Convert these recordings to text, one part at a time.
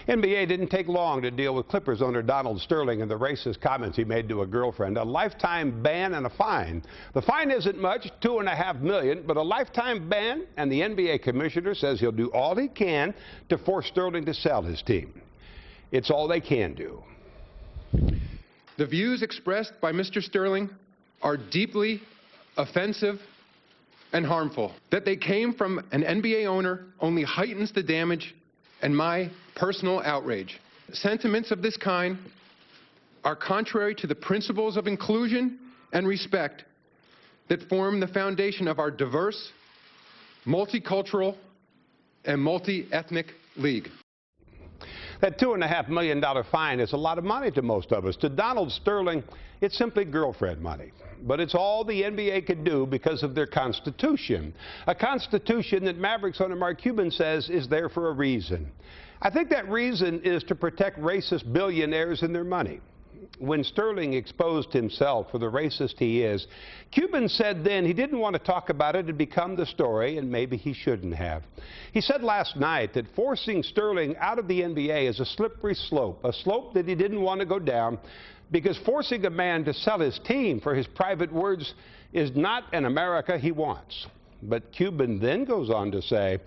NBA didn't take long to deal with Clippers owner Donald Sterling and the racist comments he made to a girlfriend. A lifetime ban and a fine. The fine isn't much, $2.5 million, but a lifetime ban, and the NBA commissioner says he'll do all he can to force Sterling to sell his team. It's all they can do. The views expressed by Mr. Sterling are deeply offensive and harmful. That they came from an NBA owner only heightens the damage and my personal outrage. Sentiments of this kind are contrary to the principles of inclusion and respect that form the foundation of our diverse, multicultural, and multi-ethnic league. That $2.5 million fine is a lot of money to most of us. To Donald Sterling, it's simply girlfriend money. But it's all the NBA could do because of their Constitution. A Constitution that Mavericks owner Mark Cuban says is there for a reason. I think that reason is to protect racist billionaires and their money. When Sterling exposed himself for the racist he is, Cuban said then he didn't want to talk about it and become the story, and maybe he shouldn't have. He said last night that forcing Sterling out of the NBA is a slippery slope, a slope that he didn't want to go down, because forcing a man to sell his team, for his private words, is not an America he wants. But Cuban then goes on to say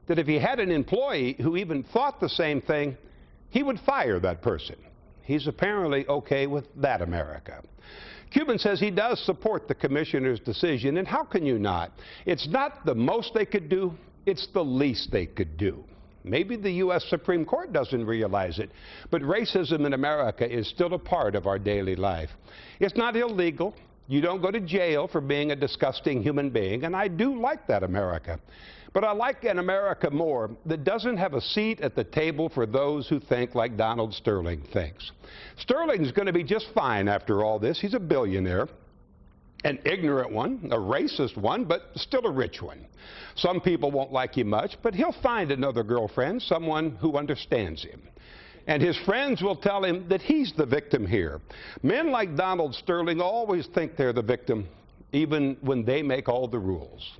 that if he had an employee who even thought the same thing, he would fire that person. He's apparently okay with that America. Cuban says he does support the commissioner's decision, and how can you not? It's not the most they could do, it's the least they could do. Maybe the U.S. Supreme Court doesn't realize it, but racism in America is still a part of our daily life. It's not illegal. You don't go to jail for being a disgusting human being, and I do like that America. But I like an America more that doesn't have a seat at the table for those who think like Donald Sterling thinks. Sterling's going to be just fine after all this. He's a billionaire. An ignorant one, a racist one, but still a rich one. Some people won't like him much, but he'll find another girlfriend, someone who understands him. And his friends will tell him that he's the victim here. Men like Donald Sterling always think they're the victim, even when they make all the rules.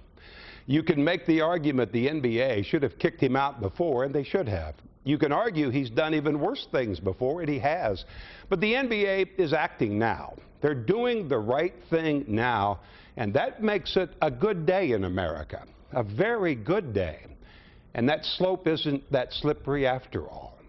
You can make the argument the NBA should have kicked him out before, and they should have. You can argue he's done even worse things before, and he has. But the NBA is acting now. They're doing the right thing now, and that makes it a good day in America, a very good day. And that slope isn't that slippery after all.